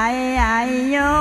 gae ayo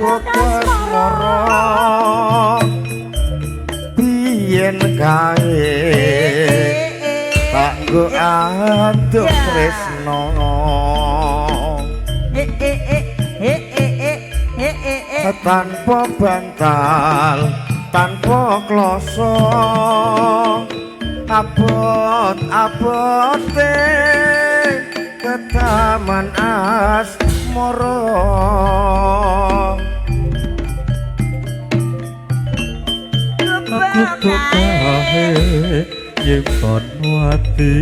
bekas moro biyen kae tak nggo aduk tresno tanpa bantal tanpa kloso abot-abote ketaman asmara aku kae nyimpen wati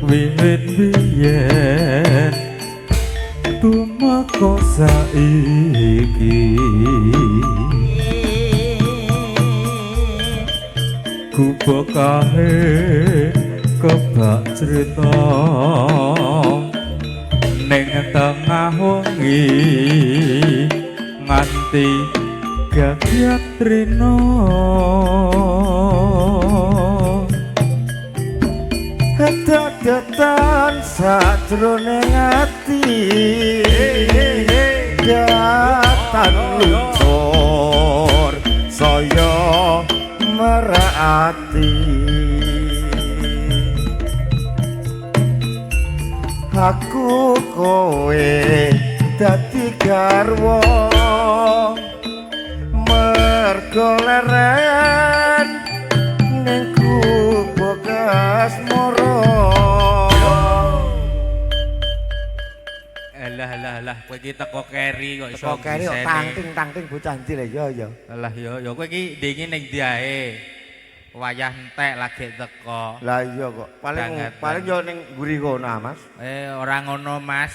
wiwit biyen tumeka saiki ku kae kebak cerita ning tengah wengi nganti gagyat trino datan sajroning ati datan luncur saya merati aku kowe dadi garwa mergo leren ning bekas moro alah kowe iki teko keri kok iso teko keri kok tangting bocah ndi lho ya alah ya kowe iki ndingi ning ndi ae wayah entek lagi teko lah iya kok paling yo ning mburi kono Mas ora ngono Mas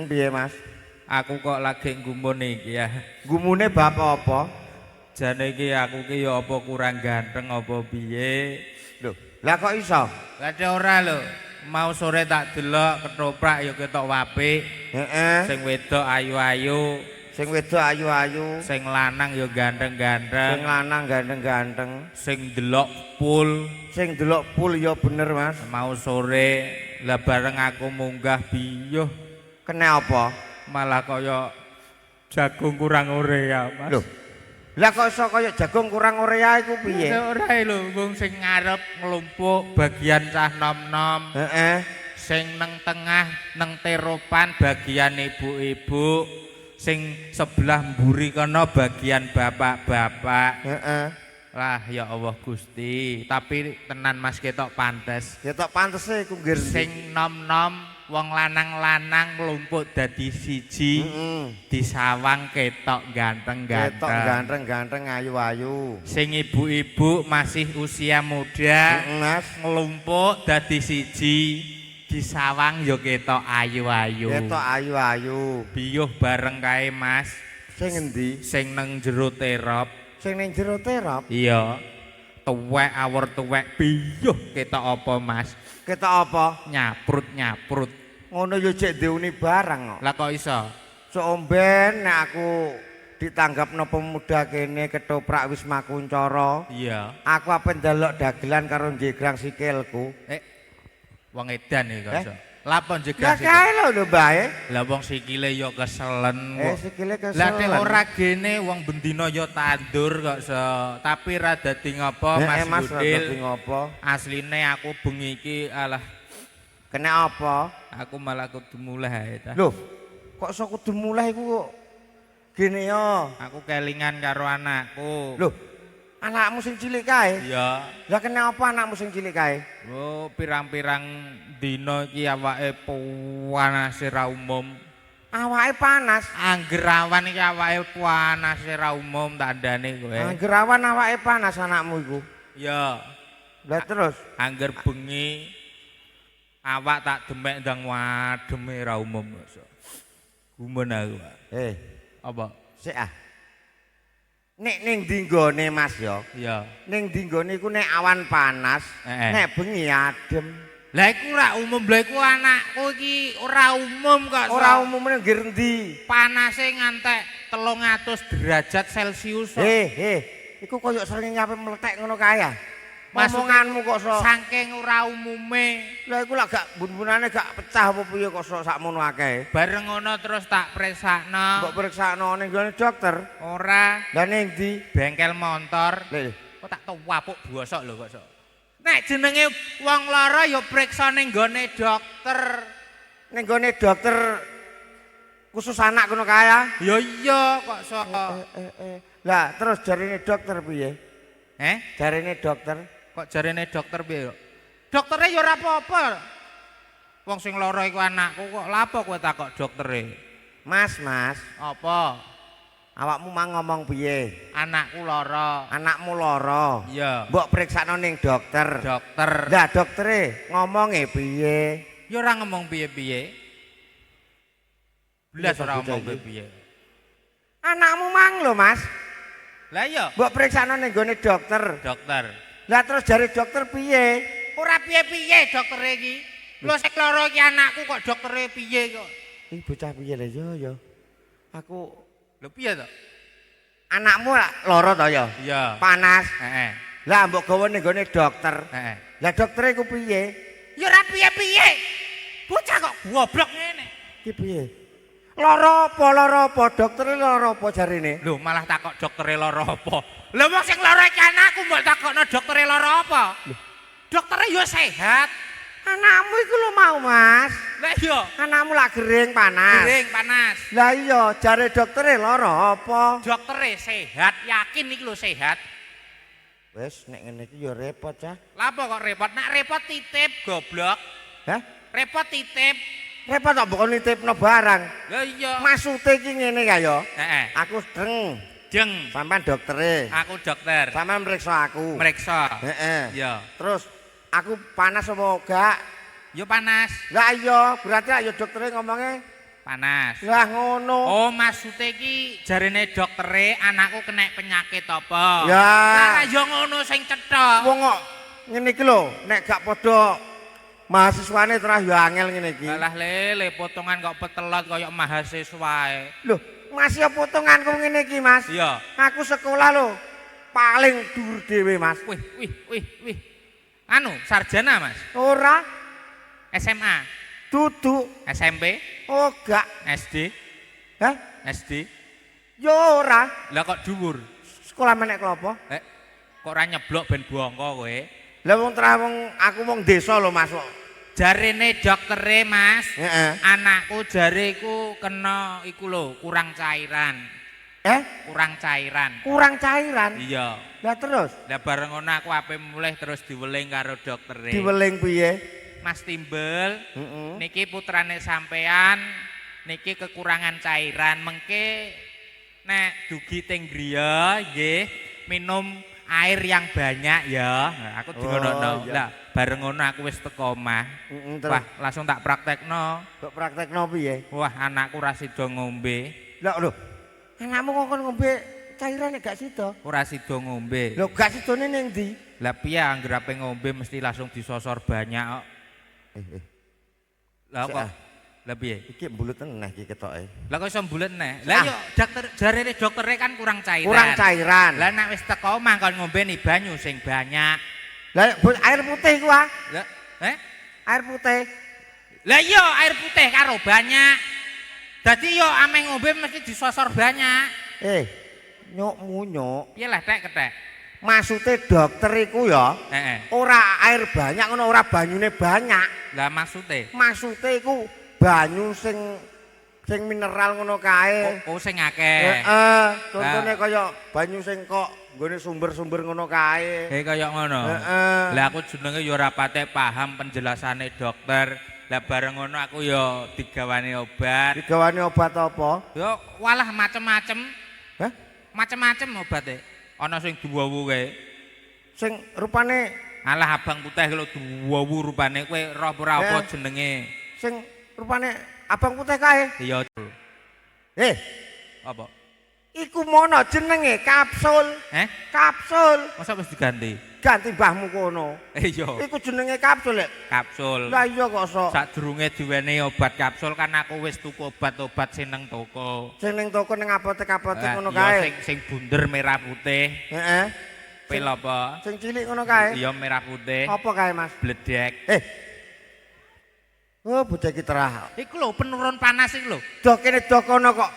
piye Mas aku kok lagi nggumun iki ya gumune bab apa jane iki aku ki ya apa kurang ganteng apa piye lho lah kok iso lah ora lho mau sore tak delok ketoprak ya ketok apik heeh sing wedok ayu-ayu sing wedok ayu-ayu sing lanang ya ganteng-ganteng sing lanang ganteng-ganteng sing delok pul ya bener Mas mau sore lah bareng aku munggah biyuh kena apa malah kaya jagung kurang urea Mas lho lah kok iso kaya jagung kurang urea iku piye ora lho wong sing ngarep nglumpuk bagian cah nom-nom heeh sing neng tengah neng teropan bagian ibu-ibu sing sebelah mburi kono bagian bapak-bapak heeh lah ya Allah Gusti tapi tenan Mas ketok pantes e iku nggir sing nom-nom wong lanang-lanang nglumpuk dadi siji disawang ketok ganteng-ganteng ayu-ayu sing ibu-ibu masih usia muda Mas nglumpuk dadi siji disawang ya ketok ayu-ayu biyuh bareng kae Mas sing endi sing nang jero terop iya tuwek awur tuwek biyuh ketok apa Mas ketok apa nyaprut ngono yo jek diuni barang kok lah kok iso somben nek aku ditanggapno pemuda kene ketoprak Wisma Kuncara iya aku ape ndelok dagelan karo njegrang sikilku wong edan iki kok iso lapon jegrang sikil lah kae lho bae lah wong sikile yo keselen kok sikile keselen lah nek ora gene wong bendina yo tandur kok tapi ra dadi ngopo Mas Budil asline aku bengi iki alah kena apa aku malah kudu mulai ta lho kok iso kudu mulai iku kok Gini yo. Aku kelingan karo anakku. Loh, anakmu sing cilik kae? Iya. Lah kenapa anakmu sing cilik kae? Oh, pirang-pirang dina iki awake panas ra umum. Awake panas. Angger awan iki awake panas ra umum tandane kowe. Angger awan awake panas anakmu iku. Iya. Lah terus Angger bengi awak tak demek ndang wademe ra umum. Gumun aku. Apa? Sik ah. Nek ning dinggone Mas ya. Iya. Ning dinggone iku nek awan panas, nek bengi adem. Lah iku ora umum, lha iku anakku iki ora umum kok. Ora umum ning ngendi? Panase ngantek 300 derajat Celcius. Iku koyo srengenge nyape meletek ngono kae ya. Omonganmu kok sok saking ora umume. Lah iku lak gak bun-bunane gak pecah apa piye kok sok sakmono akeh. Bareng ngono terus tak preksakno. Mbok preksakno ning gone dokter? Ora. Lah ning ndi? Bengkel motor. Kok tak tuwapuk bosok lho kok sok. Nek jenenge wong lara ya priksa ning gone dokter. Ning gone dokter khusus anak ngono kae ya? Ya iya kok sok. Lah terus jarine dokter piye? Jarine dokter? Kok jarine dokter piye kok? Doktere ya ora apa-apa. Wong sing lara iku anakku kok. Lha apa kowe takok doktere? Mas. Apa? Awakmu mang ngomong piye? Anakku lara. Anakmu lara. Iya. Mbok priksakno ning dokter. Dokter. Lah doktere ngomonge piye? Ya ora ngomong piye-piye. Blas ora ngomong piye-piye. Anakmu mang lho, Mas. Lah iya. Mbok priksakno ning gone dokter. Dokter. Lah terus jare dokter piye? Ora piye-piye doktere iki. Lho sing lara iki anakku kok doktere piye kok. Iki bocah piye lho ya. Aku lho piye to? Anakmu lara to ya? Iya. Panas. Heeh. Lah mbok gawe ning gone dokter. Heeh. Lah doktere iku piye? Ya ora piye-piye. Bocah kok goblok ngene. Iki piye? Lara apa doktere lara apa jarine? Lho malah takok doktere lara apa? Lho wong sing lara iki anakku mbok takokno doktere lara apa? Doktere ya sehat. Anakmu iku lho mau, Mas. Lah iya. Anakmu lak gering panas. Gering panas. Lah iya, jare doktere lara apa? Doktere sehat, yakin iki lho sehat. Wes nek ngene iki ya repot, Cah. Lah apa kok repot? Nek repot titip goblok. Hah? Repot titip. Repot kok mbok nitipno barang. Lah iya. Maksude iki ngene ya ya. Heeh. Aku deng. Jeng. Sampeyan doktere. Aku dokter. Sampeyan mriksa aku. Meriksa. Heeh. Iya. Terus aku panas apa enggak? Yo panas. Lah iya, berarti ayo doktere ngomongnya Panas. lah ngono. Oh, maksude iki jarene doktere anakku kena penyakit apa? Ya. Lah yo ngono sing cethok. Wong kok ngene iki lho, nek gak padha mahasiswane terus yo angel ngene iki. Alah lele potongan kok petelot kaya mahasiswae. Lho, masih potonganku ngene iki, Mas. Iya. Aku sekolah lho paling dhuwur dhewe, Mas. Wih. Anu, sarjana, Mas. Ora, SMA, dudu. SMP, Oh, gak. SD, Hah? SD. Yo ora. Lah kok dhuwur? Sekolah menek klopo? Kok ora nyeblok ben bongko kowe? Lah wong terah wong aku wong desa lho, Mas. Jarene doktere, Mas. Heeh. Anakku jare iku kena iku lho, kurang cairan. Kurang cairan. Kurang cairan. Iya. Lah terus Lah bareng ngono aku ape mulih terus diweling karo doktere. diweling piye? Mas Timbel, Heeh. niki putrane sampean, niki kekurangan cairan, mengke nek dugi teng griya nggih minum air yang banyak ya. Nah, aku dingonokno. iya. Lah bareng ngono aku wis teko omah. Terus Wah, langsung tak praktekno. kok praktekno piye? Wah, anakku ra sida ngombe. Lah lho. Anakmu kok kon ngombe cairan nek gak sida? Ora sida ngombe. Lho gak sidone ning ndi? Lah piye anggere ape ngombe mesti langsung disosor banyak kok. Lah kok. Lah piye? Iki mbulut eneh iki ketoke. Lah kok iso mbulet neh. Lah yo dokter jarene doktere kan kurang cairan. Kurang cairan. Lah nek wis teko omah kon ngombe ni banyu sing banyak. Lah air putih ku ah. Lah Air putih. Lah iya air putih karo banyak. Dadi yo ame ngombe mesti disosor banyak. Nyuk. Piye lah tek ketek. Maksude dokter iku ya ora air banyak ngono, ora banyune banyak. Lah maksude Maksude iku banyu sing Sing mineral ngono kae. Oh sing akeh. Heeh, contone kaya banyu sing kok nggone sumber-sumber ngono kae. Kaya ngono. Heeh. Lah aku jenenge ya ora patek paham penjelasane dokter. Lah bareng ngono aku ya digawani obat. Digawani obat apa? Ya walah macem-macem. Hah? Macem-macem obate. Ana sing duwowu kae. Sing rupane Alah abang putih lho duwowu rupane kowe roh ora apa jenenge. sing rupane abang putih kae. Iya. Apa? Iku mono jenenge kapsul. Kapsul. Masa wis diganti? Ganti mbahmu kono. Iya. Iku jenenge kapsul, Lek. Kapsul. Lah iya kok sok. Sadurunge diwenehi obat kapsul kan aku wis tuku obat-obat sing nang toko. Sing ning toko ning apotek-apotek ngono Iya kae. sing bunder merah putih. Heeh. Pil apa? Sing cilik ngono kae. Iya merah putih. Apa kae, Mas? Bledek. Oh, bocah iki terah. Iku lho penurun panas iku lho. Dok kene dok kono kok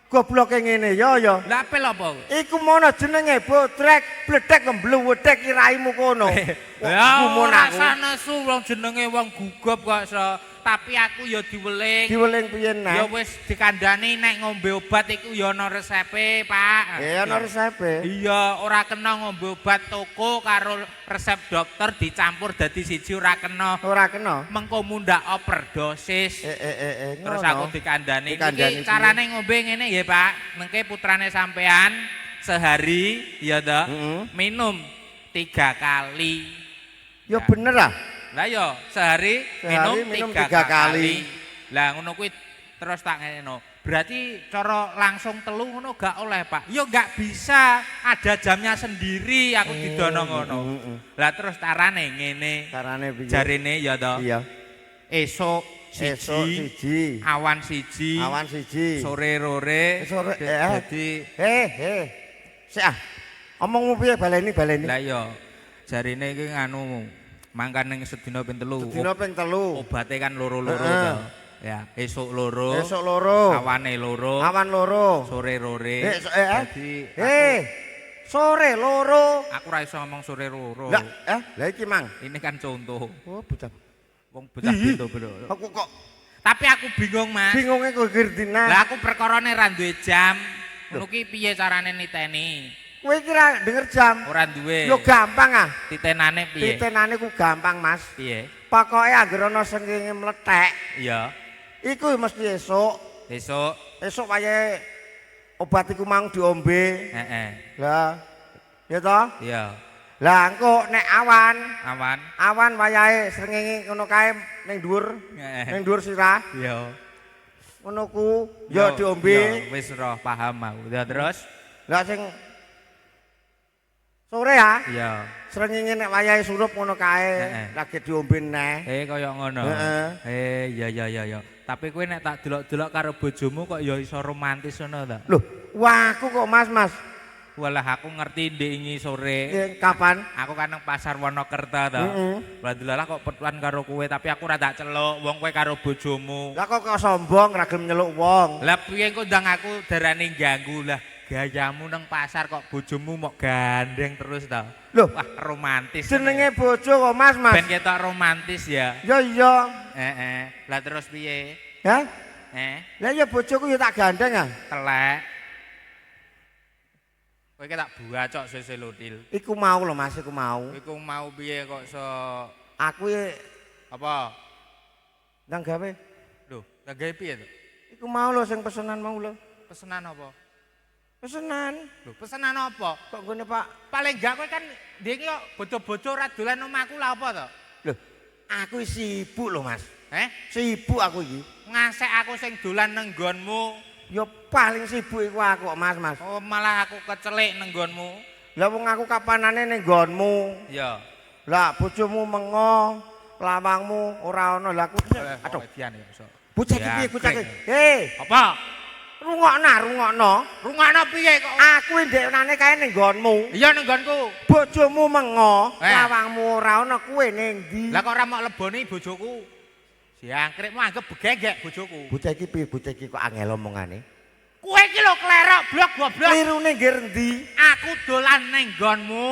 gobloke ngene ya ya. Lah pil apa? Iku mono jenenge bodrek, bledek kembluwedek kiraimu kono. Ya Gumun ora aku. sanesu wong jenenge wong gugup kok so. Tapi aku ya diweling. Diweling piye Ya nah? wis dikandani nek ngombe obat iku ya ana resepe, Pak. Ana resepe. Iya, ora kena ngombe obat toko karo resep dokter dicampur dadi siji ora kena. Ora kena. Mengko mundak overdosis. Terus aku dikandani. Dikandani Iki carane ngombe ngene nggih, Pak. Mengke putrane sampean sehari ya ta, minum 3 kali. Ya bener ah. Lah ya sehari minum 3 kali. Lah ngono kuwi terus tak ngene. Berarti cara langsung telu ngono gak oleh, Pak. Ya gak bisa, ada jamnya sendiri aku didono ngono. Lah terus carane ngene. Carane piye? Jarine ya to. Iya. Esuk siji. awan siji. Awan siji. Sore rore. Sore Dadi Sik ah. Omongmu piye baleni? lah ya jarine iki nganu mangkan ning sedina ping 3. Dina ping 3. Obate kan loro-loro to. Ya, esuk loro. Esuk loro. Awane loro. Awan loro. Sore rore. Dadi sore loro. Aku ora iso ngomong sore loro. Lah iki mang. Ini kan contoh. Oh, bocah. Wong bocah beda beda. Aku kok Tapi aku bingung, Mas. bingunge kok Girdina. Lah aku perkarane ra duwe jam. Ngono ki piye carane niteni? Kowe iki ra denger jam. Ora duwe. Yo gampang ah. Titenane piye? Titenane ku gampang, Mas. Piye? Pokoke anggere ana srengenge mlethek, Iya. iku mesti esuk. Besok. Esuk wayahe obat iku mang diombe. Heeh. Lah, ya toh? Iya. Lah engko nek Awan. wayahe srengenge ngono kae ning dhuwur, ning dhuwur sirah. Iya. Ngono ku ya diombe. Ya, wis roh paham aku. Ya terus? Lah sing sore ya, Iya. srengenge nek wayahe surup ngono kae, lagi diombe neh. Kaya ngono. Iya. Tapi kowe nek tak delok-delok karo bojomu kok ya iso romantis ngono ta? Loh, wah aku kok Mas. Walah aku ngerti ndek ingi sore. Kapan? Aku kan nang pasar Wonokerto to. Lah kok petuan karo kowe tapi aku ora tak celuk wong kowe karo bojomu. Lah kok sombong ra gelem nyeluk wong. Lah piye kok ndang aku darane ganggu lah. Gayamu nang pasar kok bojomu mok gandeng terus to. Loh, wah romantis. Jenenge bojo kok Mas. Ben ketok romantis ya. Ya iya. Lah terus piye? Hah? Lah ya bojoku ya tak gandeng ah. Telek. Kowe iki tak buacok sese lutil. Iku mau lho Mas, iku mau. Iku mau piye kok iso Aku apa? ndang gawe. Lho, tak gawe piye to? Iku mau lho sing pesenan mau lho. Pesenan apa? Pesenan. Lho, pesenan apa? Kok ngene Pak? Paling gak kowe kan ndek yo bojo-bojo ora dolan omahku lah apa to? Lho, aku sibuk lho Mas. Sibuk aku iki. Ngasek aku sing dolan nang nggonmu. Ya paling sibuk iku aku kok Mas. Oh, malah aku kecelik nang nggonmu. Lah wong aku kapanane ning nggonmu. Iya. Lah bojomu mengo, lawangmu ora ana. Lah aku aduh. Bocah iki piye bocah iki? Apa? Rungokno. Rungokno piye kok? Aku ndekne kae ning nggonmu. Iya ning nggonku. Bojomu mengo, lawangmu ora ana, kowe ning ndi? Lah kok ora mok leboni bojoku? Siangkrikmu anggap begegek bojoku. Bocah iki piye bocah iki kok angel omongane? Kowe iki lho klerok blok goblok. Klirune nggih endi? Aku dolan ning nggonmu.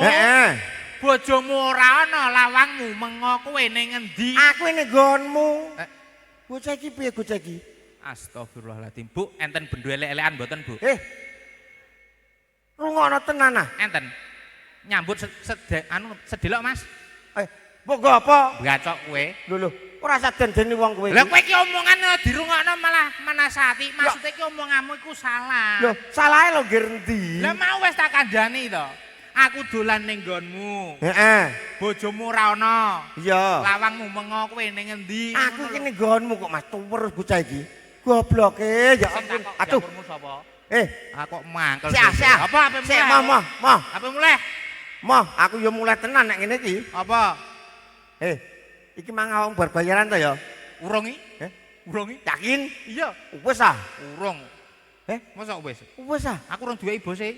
Bojomu ora ana, lawangmu mengo kowe ning endi? Aku ning nggonmu. Bocah iki piye bocah iki? Astagfirullahaladzim. Bu, enten bendo elek-elekan mboten, Bu? Rungokno tenan ah. Enten. Nyambut sedelok, Mas. Mbok nggo apa? Gacok kowe. Lho, ora sadendeni wong kowe. Lah kowe iki omongan dirungokno malah manasati. Maksude iki omonganmu iku salah. Lho, salahe lho nggih endi? Lah mau wis tak kandhani to. Aku dolan ning nggonmu. Heeh. Bojomu ora ana. Iya. Lawangmu mengo kowe ning endi? Aku iki ning nggonmu kok Mas tuwer bocah iki. Gobloke ya ampun. Aduh. Dapurmu sapa? Aku kok mangkel. Siap. Apa ape mulai? Sik, moh. Apa mulai? Moh, aku yo mulai tenan nek ngene iki. Apa? Iki mang awang bar bayaran to ya? Urung iki? Urung iki? Yakin? Iya. Wis ah. Urung. Mosok wis? Wis ah. Aku urung duwe bose.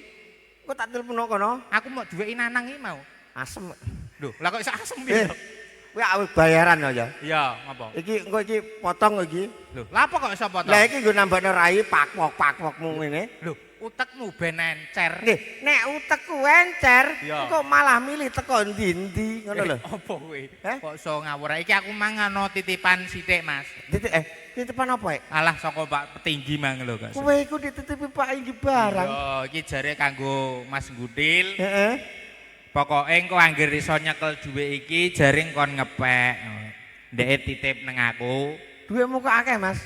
Kok tak telepon kono? Aku mau duwe nanang iki mau. Asem. Lho, lah kok iso asem piye? Kowe awake bayaran to ya? Iya, apa? Iki engko iki potong iki. Lho, lha apa kok iso potong? Lah iki nggo nambahno rai pakpok-pakpokmu ngene. Lho, utekmu ben encer. Nggih, nek utekku encer, Iya. kok malah milih teko ndi-ndi ngono lho. Apa kowe? Heh? Kok iso ngawur? Iki aku mangano titipan sithik, Mas. Titipan apa ya? Alah saka Pak Petinggi mang lho, Kak. Kowe iku dititipi Pak Inggi barang. Yo, iki jare kanggo Mas Gutil. Heeh. Pokoke engko angger iso nyekel dhuwit iki jare kon ngepek. Ndeke titip nang aku. Duitmu kok akeh, Mas?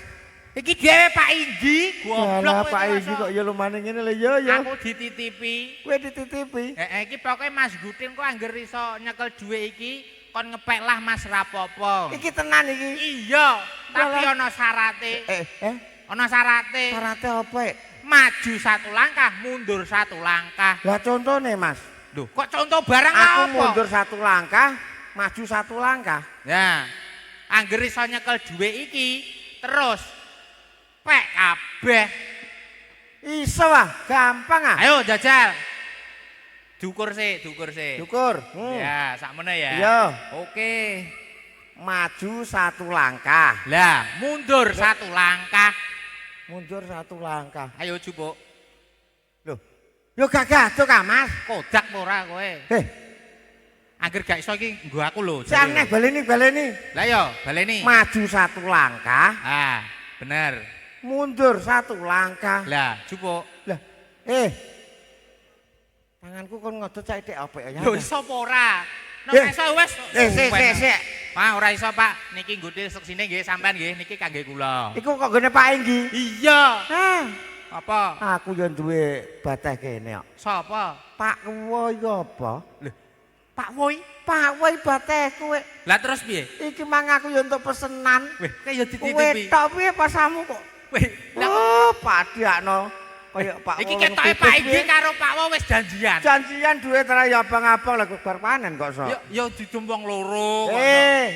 Iki dhewe Pak Inggi, goblok Yalah kowe Pak iki Inggi masa. kok ya lumane ngene lho ya ya. Aku dititipi. Kowe dititipi. Iki pokoke Mas Gutil kok angger iso nyekel dhuwit iki kon ngepek lah Mas rapopo. Iki tenan iki. Iya, tapi Yalah. ana syarate. Ana Syarate. Syarate apa ya? Maju satu langkah, mundur satu langkah. Lah contone, Mas. Loh, kok contoh barang Aku apa? mundur satu langkah, maju satu langkah. Ya. Angger iso nyekel dhuwit iki, terus pek kabeh. Iso ah, gampang ah. Ayo jajal. Dukur sih. Syukur. Ya, sakmene ya. Iya. Oke. Maju satu langkah. Lah, mundur satu langkah. Mundur satu langkah. Ayo jupuk. Loh. Yo gak gaduh ah, Mas. Kodak ora kowe. Angger gak iso iki nggo aku lho. Siang nek baleni. Lah yo, baleni. Maju satu langkah, Ah, bener. mundur satu langkah. Lah, jupuk. Lah, tanganku kon ngodot saiki apa ya? Lho iso apa ora? Nek Eh. iso wis. Sik. Wah, ora iso, Pak. Niki nggodhe seksine nggih sampean nggih, niki kangge kula. Iku kok gene Pak Inggi. Iya. Apa? Aku yo duwe bateh kene kok. Sapa? Pak Woy iku apa? Lho, Pak Woy. Pak Woy bateh kowe. Lah terus piye? Iki mang aku yo entuk pesenan. Weh, kaya Kowe dititipi. tok piye pasamu kok? Weh, lah Oh, padakno. Kaya Pak iki Woy ketoke Pak Inggi karo Pak Woy wis janjian. janjian duit ra ya abang-abang lah bar panen kok so. Yo didum wong loro.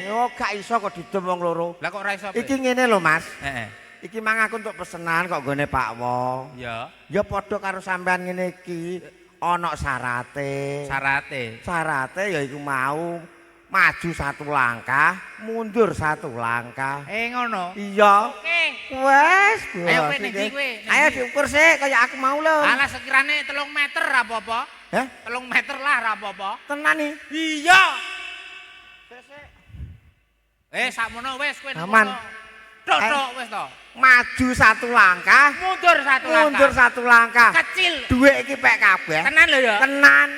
Yo gak iso kok didem wong loro. Lah kok ora iso? Iki ngene lho, Mas. Heeh. Iki mang aku untuk pesenan kok gone Pak Wo. Ya, Ya padha karo sampean ngene iki ana syarate. syarate. Ya iku mau maju satu langkah, mundur satu langkah. Ngono. Iya. Oke. Wes, Ayo kowe ning ndi kowe? Ayo diukur sik kaya aku mau lho. Alah sekirane 3 meter ra apa-apa. Hah? 3 meter lah ra apa-apa. Tenan nih. Iya. Sakmono wis kowe. Aman. Tok wis to. Maju satu langkah, Mundur satu langkah. mundur satu langkah. Kecil. Duit iki pek kabeh. Tenan lho ya. Tenan.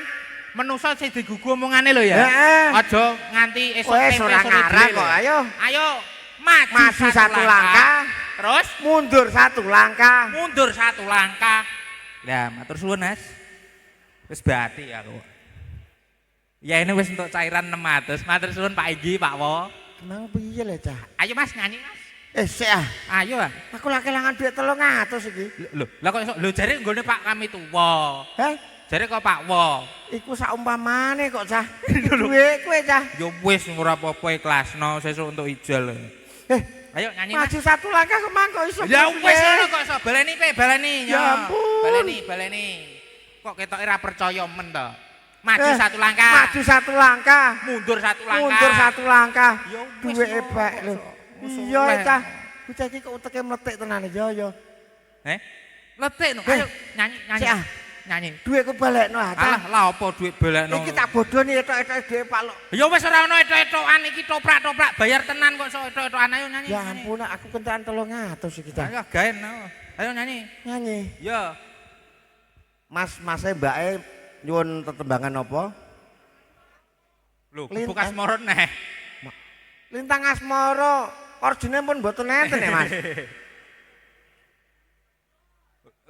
Menusa sing digugu omongane lho ya. Heeh. Aja nganti esuk Wes tempe ora sore ngarang dile kok. lho. Ayo. Ayo. Maju Satu langkah, Terus mundur satu langkah. mundur satu langkah. Lah, matur suwun, Mas. Wis bati aku. Ya ini wis untuk cairan 600. Matur suwun Pak Inggi, Pak Wo. Emang piye lho, Cah? Ayo Mas nyanyi, Mas. Sik ah. Ayo ah. Aku lagi kelangan duit 300 iki. Lho, lah kok iso lho jare nggone Pak kami tuwa. Heh? Jare kok Pak Wo. Iku saumpamane kok, Cah. Duit kowe, Cah. Ya wis ora apa-apa ikhlasno sesuk untuk ijol. Ayo nyanyi Mas. Maju satu langkah kemang kok iso. Ya wis ngono kok iso baleni kowe, baleni. Ya ampun. Baleni. Kok ketoke ora percaya men to. Maju satu langkah. Maju satu langkah. Mundur satu langkah. Mundur satu langkah. Ya wis Duit ngono, pek lho. iso Iya, oleh. Cah. Bocah iki kok uteke mletik tenan ya ya. Letik no. Ayo nyanyi. Sik ah. nyanyi. Duitku balekno ah. Alah, lah apa duit balekno? Iki tak bodoni etok-etok dhewe Pak Lok. Ya wis ora ono etok-etokan iki toprak-toprak bayar tenan kok sok etok-etokan ayo nyanyi. Ya ampun aku kentekan 300 iki ta. Ayo gaen. Ayo nyanyi. Nyanyi. Ya. Mas-mase mbake nyuwun tetembangan apa? Lho, bukan asmara neh. Lintang asmara. Orjine pun mboten enten ya, Mas.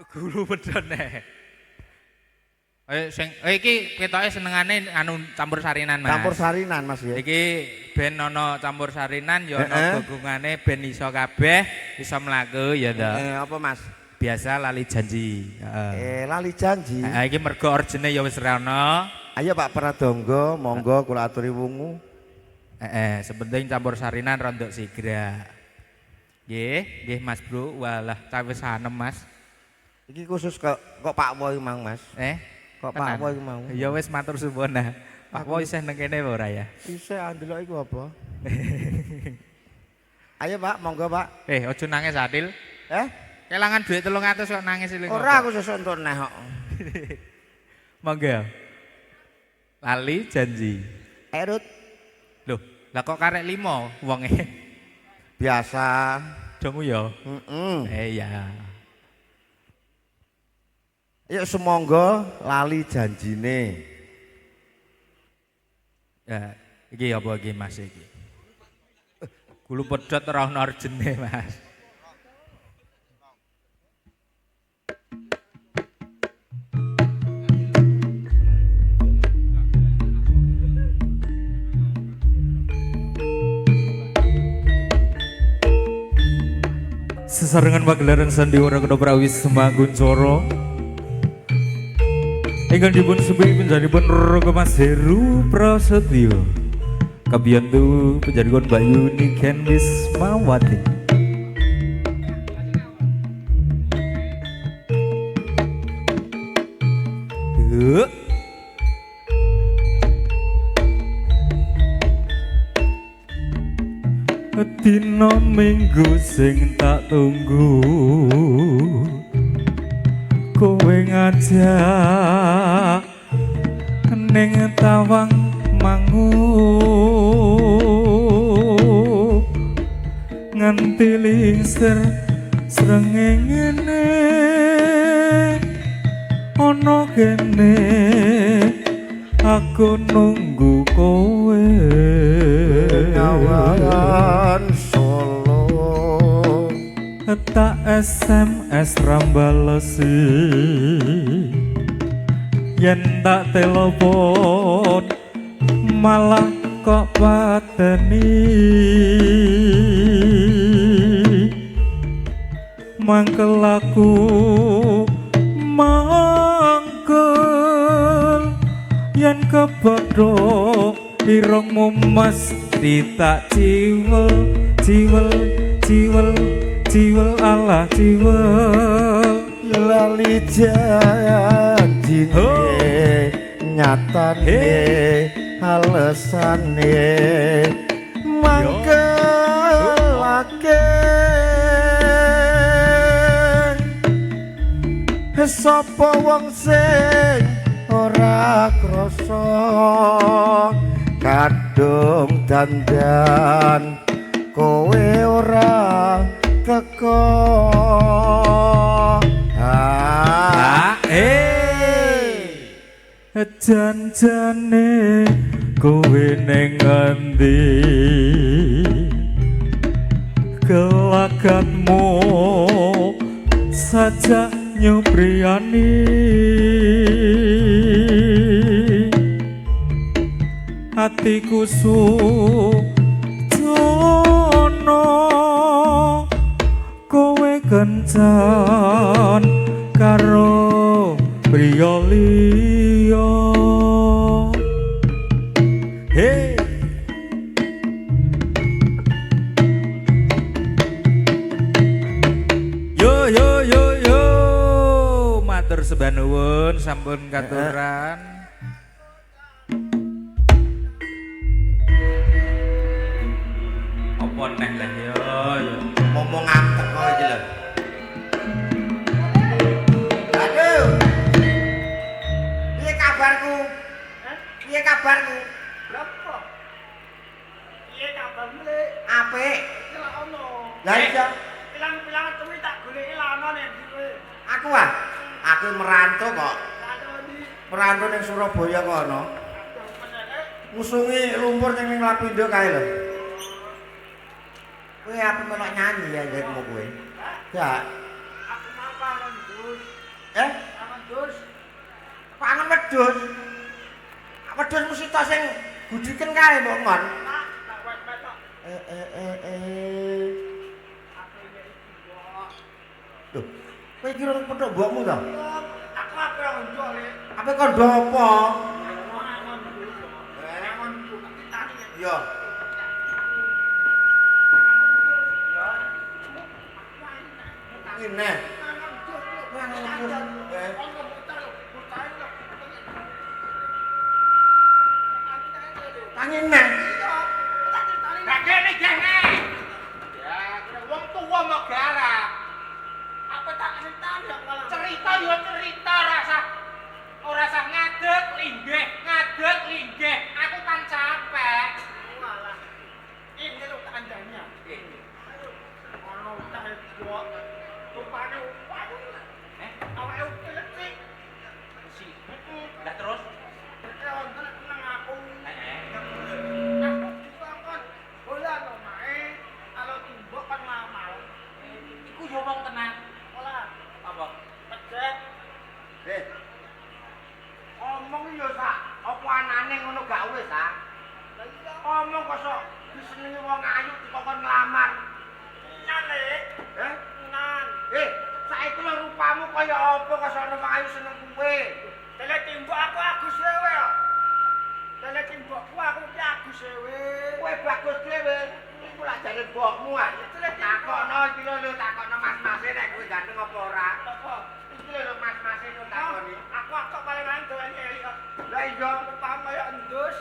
Guru bedon neh. Iki ketoke senengane anu campur sarinan, Mas. Campur sarinan, Mas ya. Iki ben ana campur sarinan ya ana gogongane ben iso kabeh, iso mlaku ya to. Apa, Mas? Biasa lali janji. Lali janji. Iki mergo orjine ya wis ora ana. Ayo Pak Pradangga, monggo kula aturi wungu. Sepenting campur sarinan rondok sigra. Nggih, Mas Bro. Walah, wis sanem, Mas. Iki khusus kok Pak Wo mang, Mas. Kok Pak Wo mau? Ya wis matur suwun nah. Pak Wo isih nang kene apa ora ya? Isih ndelok iku apa? Ayo Pak, monggo Pak. Aja nangis Adil. Kelangan duit 300 kok nangis iki. Ora aku sesuk entuk neh kok. Monggo. Lali janji. Erut. Loh, lah kok karek 5 wonge? Biasa. Dongu ya. Ya. Yuk semonggo lali janjine. Ya, iki apa iki Mas iki? Kulo pedhot ora ono arjene, Mas. Sesarengan pagelaran sandiwara Ketoprak Wisma Kuncoro ingkang dipun sepi penjaripun Rogo Mas Heru Prasetyo kabiyantu penjaripun Mbak Yuni Ken Wismawati. Dina minggu sing tak tunggu kowe ngajak ning Tawang Mangu nganti lingsir srengenge ana kene aku nunggu kowe Ngawan Solo tak SMS rambalesi yen tak telepon malah kok pateni mangkel aku mangkel yen kebodho irungmu mas ditak ciwel Allah ciwel lali janjine nyatane alesane mangkelake sapa wong sing ora krasa kadung dandan kowe ora teko janjane kowe ning ngendi gelagatmu saja nyupriyani hatiku sujono kowe kencan karo priya liya yo matur sembah nuwun sampun katuran. Apa neh lah yo ngomong ngantek kok iki lho. Aduh. Piye kabarmu? Berapa? Iya kabarmu le? Apik. Lah ono. Lah iya. Pilang-pilang tuwi tak goleki lah ono nek kowe. Aku ah. Aku merantau kok. Kado di Merantau ning Surabaya kono. Ngusungi lumpur ning Lapindo kae lho. Kowe apa melok nyanyi ya jetmu kowe? Ya. aku mapan dus. Eh? Aman dus. Pangan wedhus. Wedhus mesti to sing gudiken kae mbok ngon. Tak wet-wet tok. Aku iki mbok. Loh, kowe iki ora petuk mbokmu to? Aku apa yang njok le? Apa kondo apa? Aman dus. Aman dus. Tani ya. Iya. Ini. Tangi neh. Bagene gene. Ya, kira wong tuwa mau garap. Apa tak ceritani kok malah. Cerita yo cerita ora usah ngadeg linggih. Aku kan capek. Malah. Ini lho kandangnya. Ono tak buat. Rupane waduh. Awake utek. Si. Lah terus Nang aku. Heeh. Aku dikongkon. Bola no mae. Kalau timbok kan lamal. Iku yo wong tenan. Olah. Apa? Pedet. Eh. Omong yo sak, apa anane ngono gak wis ah? Lah iya. Omong kok sok disenengi wong ayu dikokon nglamar. Nan le. Eh? Nan. Saiki lho rupamu kaya apa kok sok wong ayu seneng kowe? Tele timbok aku Agus dhewe kok. Tele timbokku aku ki Agus dhewe. Kowe bagus dhewe. Iku lak jare mbokmu ah. Takokno iki lho takokno mas-mase nek kowe ganteng apa ora. Apa? Iki lho mas-mase lho takoni. Aku kok paling antuk elik kok. Lah iya. Pertama kaya endus.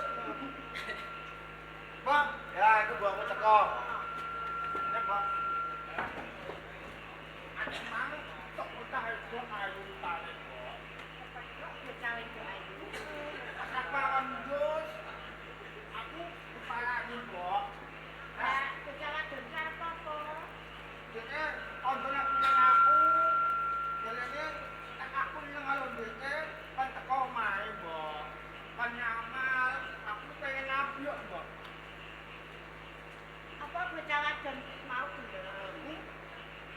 Bang, Ya iku mbokmu teko. nek bang. Aku manut tok utah itu ayu tale kok. Apa endus? Aku kepalane kok. Dene ondone punya aku. Dene nek aku nang alon dene kan teko omahe, Mbok. Kan nyamal, aku pengen nabiyok, Mbok.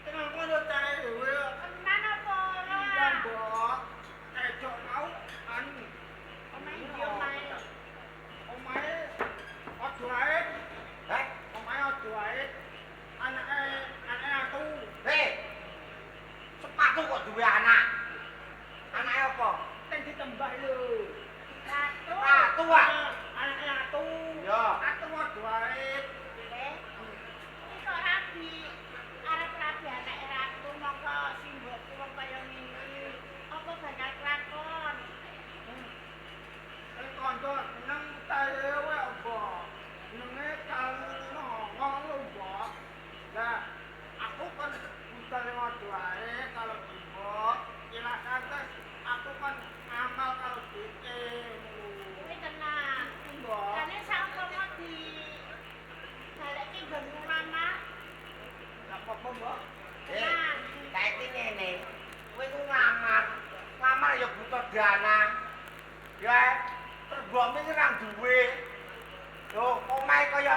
Tenang kono tae dhewe. Iya, Mbok. Ejok mau anu. Omahe ojo ae. Heh, Omahe ojo ae. Anake aku. hei. Sepatu kok duwe anak. Anake apa? Teng ditembah lho. Sepatu ah. Anake aku. Ya. Aku ojo ae. Kanca nang tae wae apa. Nenge kalno ngono, Mbok. Lah, aku kan utare ojo ae kalau Mbok. Ila santai aku kan amal kalau dite. Mbok. Gak apa-apa, Mbok. Saiki ngene. Kowe ku nglamar. Nglamar ya butuh dana. Ya, terbokmu iki ra duwe. Yo, omahe kaya